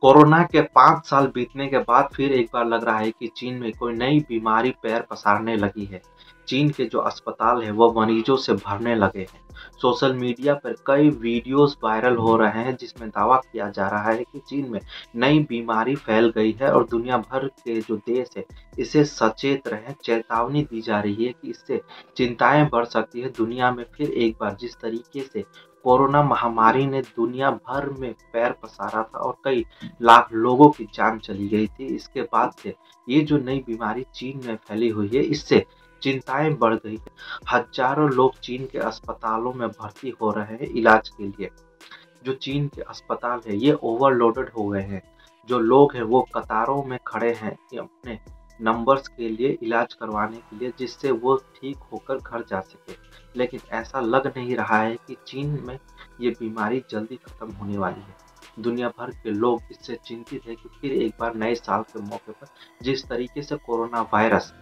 Corona के 5 साल बीतने के बाद फिर एक बार लग रहा है कि चीन में कोई नई बीमारी पैर पसारने लगी है। चीन के जो अस्पताल हैं वो मरीजों से भरने लगे हैं। सोशल मीडिया पर कई वीडियोज़ वायरल हो रहे हैं जिसमें दावा किया जा रहा है कि चीन में नई बीमारी फैल गई है और दुनिया भर के जो देश है इससे सचेत रहें। चेतावनी दी जा रही है कि इससे चिंताएँ बढ़ सकती है। दुनिया में फिर एक बार जिस तरीके से कोरोना महामारी ने दुनिया भर में पैर पसारा था और कई लाख लोगों की जान चली गई थी। इसके बाद से ये जो नई बीमारी चीन में फैली हुई है, इससे चिंताएँ बढ़ गई हैं। हज़ारों लोग चीन के अस्पतालों में भर्ती हो रहे हैं इलाज के लिए। जो चीन के अस्पताल है, ये ओवरलोडेड हो गए हैं। जो लोग हैं, वो कतारों में खड़े हैं कि अपने नंबर्स के लिए इलाज करवाने के लिए, जिससे वो ठीक होकर घर जा सके। लेकिन ऐसा लग नहीं रहा है कि चीन में ये बीमारी जल्दी खत्म होने वाली है। दुनिया भर के लोग इससे चिंतित हैं कि फिर एक बार नए साल के मौके पर जिस तरीके से कोरोना वायरस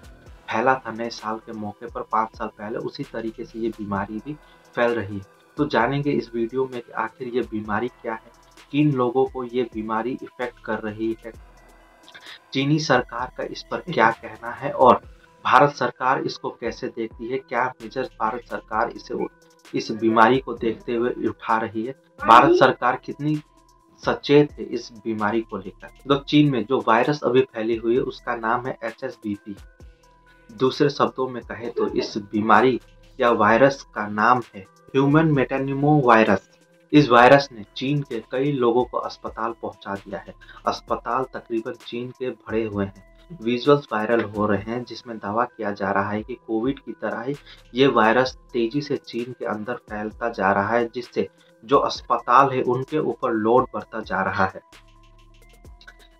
फैला था नए साल के मौके पर 5 साल पहले, उसी तरीके से ये बीमारी भी फैल रही है। तो जानेंगे इस वीडियो में कि आखिर ये बीमारी क्या है, किन लोगों को ये बीमारी इफ़ेक्ट कर रही है, चीनी सरकार का इस पर क्या कहना है और भारत सरकार इसको कैसे देखती है, क्या मेजर्स भारत सरकार इस बीमारी को देखते हुए उठा रही है, भारत सरकार कितनी सचेत है इस बीमारी को लेकर। तो चीन में जो वायरस अभी फैली हुई है उसका नाम है HSVP। दूसरे शब्दों में कहें तो इस बीमारी या वायरस का नाम है ह्यूमन मेटानिमो वायरस। इस वायरस ने चीन के कई लोगों को अस्पताल पहुंचा दिया है। अस्पताल तकरीबन चीन के भरे हुए हैं। विजुअल्स वायरल हो रहे हैं जिसमें दावा किया जा रहा है कि कोविड की तरह ही ये वायरस तेजी से चीन के अंदर फैलता जा रहा है, जिससे जो अस्पताल है उनके ऊपर लोड बढ़ता जा रहा है।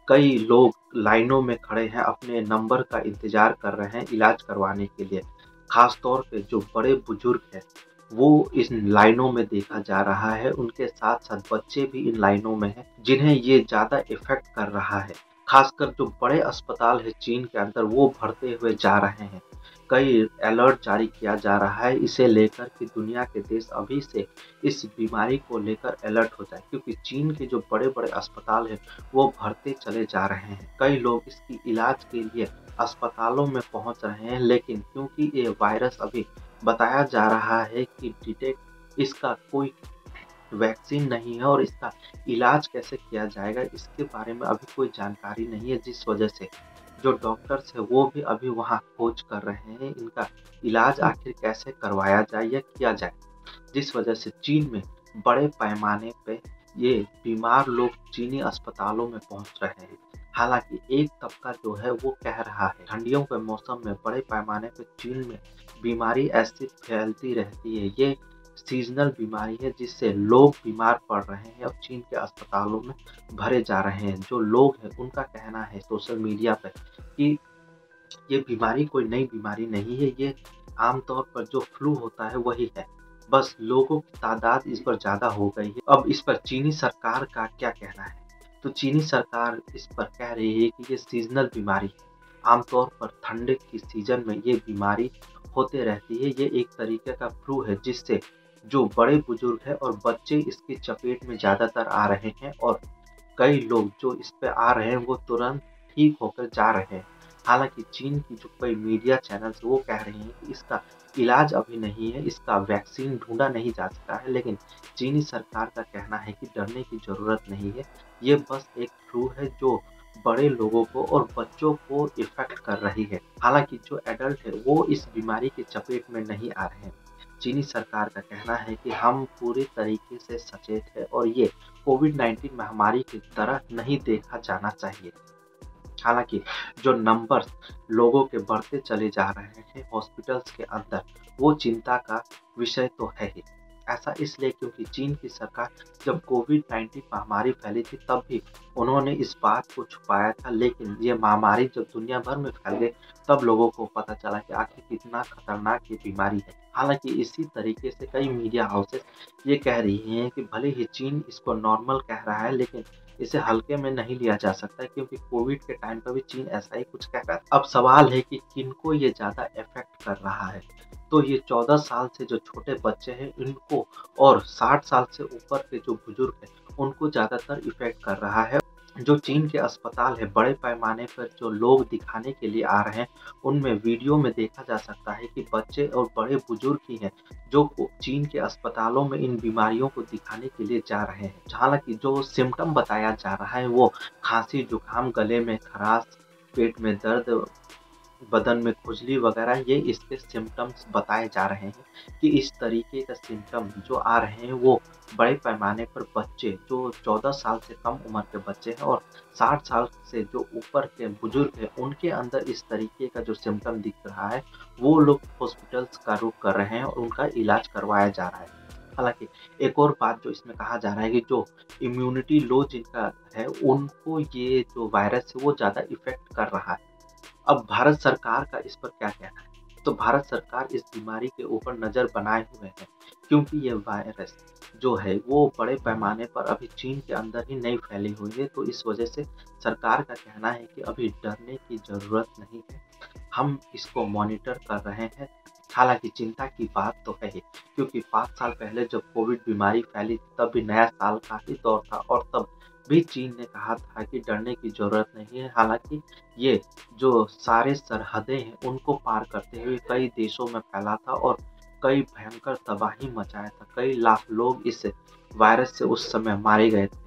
कई लोग लाइनों में खड़े हैं, अपने नंबर का इंतज़ार कर रहे हैं इलाज करवाने के लिए। ख़ास तौर पे जो बड़े बुजुर्ग हैं, वो इस लाइनों में देखा जा रहा है। उनके साथ-साथ बच्चे भी इन लाइनों में हैं, जिन्हें ये ज़्यादा इफ़ेक्ट कर रहा है। ख़ासकर जो बड़े अस्पताल हैं चीन के अंदर, वो भरते हुए जा रहे हैं। कई अलर्ट जारी किया जा रहा है इसे लेकर कि दुनिया के देश अभी से इस बीमारी को लेकर अलर्ट हो जाए, क्योंकि चीन के जो बड़े-बड़े अस्पताल हैं वो भरते चले जा रहे हैं। कई लोग इसकी इलाज के लिए अस्पतालों में पहुंच रहे हैं, लेकिन क्योंकि ये वायरस अभी बताया जा रहा है कि डिटेक्ट इसका कोई वैक्सीन नहीं है और इसका इलाज कैसे किया जाएगा, इसके बारे में अभी कोई जानकारी नहीं है, जिस वजह से जो डॉक्टर्स हैं वो भी अभी वहाँ खोज कर रहे हैं इनका इलाज आखिर कैसे करवाया जाए या किया जाए। जिस वजह से चीन में बड़े पैमाने पे ये बीमार लोग चीनी अस्पतालों में पहुंच रहे हैं। हालांकि एक तबका जो है वो कह रहा है ठंडियों के मौसम में बड़े पैमाने पे चीन में बीमारी ऐसी फैलती रहती है। ये सीजनल बीमारी है जिससे लोग बीमार पड़ रहे हैं और चीन के अस्पतालों में भरे जा रहे हैं। जो लोग हैं उनका कहना है सोशल मीडिया पर कि ये बीमारी कोई नई बीमारी नहीं है, ये आमतौर पर जो फ्लू होता है वही है। बस लोगों की तादाद इस पर ज़्यादा हो गई है। अब इस पर चीनी सरकार का क्या कहना है? तो चीनी सरकार इस पर कह रही है कि ये सीज़नल बीमारी है। आमतौर पर ठंड की सीज़न में ये बीमारी होते रहती है। ये एक तरीके का फ्लू है जिससे जो बड़े बुजुर्ग हैं और बच्चे इसकी चपेट में ज़्यादातर आ रहे हैं और कई लोग जो इस पे आ रहे हैं वो तुरंत ठीक होकर जा रहे हैं। हालाँकि चीन की जो कई मीडिया चैनल्स वो कह रहे हैं कि इसका इलाज अभी नहीं है, इसका वैक्सीन ढूँढा नहीं जा सका है, लेकिन चीनी सरकार का कहना है कि डरने की ज़रूरत नहीं है। ये बस एक फ्लू है जो बड़े लोगों को और बच्चों को इफ़ेक्ट कर रही है। हालाँकि जो एडल्ट है वो इस बीमारी की चपेट में नहीं आ रहे हैं। चीनी सरकार का कहना है कि हम पूरी तरीके से सचेत हैं और ये कोविड-19 महामारी की तरह नहीं देखा जाना चाहिए। हालाँकि जो नंबर्स लोगों के बढ़ते चले जा रहे हैं हॉस्पिटल्स के अंदर, वो चिंता का विषय तो है ही। ऐसा इसलिए क्योंकि चीन की सरकार जब कोविड-19 महामारी फैली थी तब भी उन्होंने इस बात को छुपाया था, लेकिन ये महामारी जब दुनिया भर में फैल गई तब लोगों को पता चला कि आखिर कितना खतरनाक ये बीमारी है। हालाँकि इसी तरीके से कई मीडिया हाउसेस ये कह रही हैं कि भले ही चीन इसको नॉर्मल कह रहा है, लेकिन इसे हल्के में नहीं लिया जा सकता, क्योंकि कोविड के टाइम पर भी चीन ऐसा ही कुछ कह रहा था। अब सवाल है कि किनको ये ज़्यादा इफ़ेक्ट कर रहा है। तो ये 14 साल से जो छोटे बच्चे हैं इनको और 60 साल से ऊपर के जो बुजुर्ग हैं उनको ज़्यादातर इफ़ेक्ट कर रहा है। जो चीन के अस्पताल है, बड़े पैमाने पर जो लोग दिखाने के लिए आ रहे हैं, उनमें वीडियो में देखा जा सकता है कि बच्चे और बड़े-बुजुर्ग ही हैं, जो चीन के अस्पतालों में इन बीमारियों को दिखाने के लिए जा रहे हैं। हालाँकि जो सिम्पटम बताया जा रहा है, वो खाँसी, जुकाम, गले में खराश, पेट में दर्द, बदन में खुजली वगैरह, ये इसके सिम्पटम्स बताए जा रहे हैं कि इस तरीके का सिम्पटम जो आ रहे हैं वो बड़े पैमाने पर बच्चे जो 14 साल से कम उम्र के बच्चे हैं और 60 साल से जो ऊपर के बुजुर्ग हैं, उनके अंदर इस तरीके का जो सिम्पटम दिख रहा है, वो लोग हॉस्पिटल्स का रुख कर रहे हैं और उनका इलाज करवाया जा रहा है। हालाँकि एक और बात जो इसमें कहा जा रहा है कि जो इम्यूनिटी लो जिनका है, उनको ये जो वायरस है वो ज़्यादा इफ़ेक्ट कर रहा है। अब भारत सरकार का इस पर क्या कहना है? तो भारत सरकार इस बीमारी के ऊपर नज़र बनाए हुए है, क्योंकि ये वायरस जो है वो बड़े पैमाने पर अभी चीन के अंदर ही नहीं फैली हुई है, तो इस वजह से सरकार का कहना है कि अभी डरने की ज़रूरत नहीं है। हम इसको मॉनिटर कर रहे हैं। हालाँकि चिंता की बात तो है ही, क्योंकि 5 साल पहले जब कोविड बीमारी फैली थी, तब भी नया साल का ही दौर था और तब भी चीन ने कहा था कि डरने की ज़रूरत नहीं है। हालाँकि ये जो सारे सरहदें हैं, उनको पार करते हुए कई देशों में फैला था और कई भयंकर तबाही मचाया था। कई लाख लोग इस वायरस से उस समय मारे गए थे।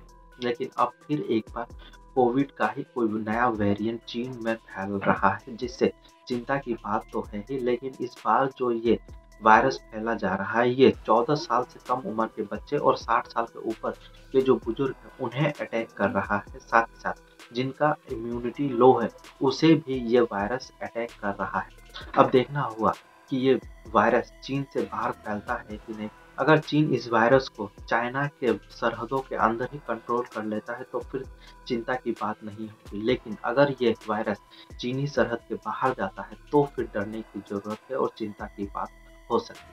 लेकिन अब फिर एक बार कोविड का ही कोई नया वेरिएंट चीन में फैल रहा है, जिससे चिंता की बात तो है ही, लेकिन इस बार जो ये वायरस फैला जा रहा है, ये 14 साल से कम उम्र के बच्चे और 60 साल के ऊपर के जो बुजुर्ग हैं, उन्हें अटैक कर रहा है। साथ ही साथ जिनका इम्यूनिटी लो है, उसे भी ये वायरस अटैक कर रहा है। अब देखना होगा कि ये वायरस चीन से बाहर फैलता है कि नहीं। अगर चीन इस वायरस को चाइना के सरहदों के अंदर ही कंट्रोल कर लेता है, तो फिर चिंता की बात नहीं होगी। लेकिन अगर ये वायरस चीनी सरहद के बाहर जाता है, तो फिर डरने की ज़रूरत है और चिंता की बात हो सकती है।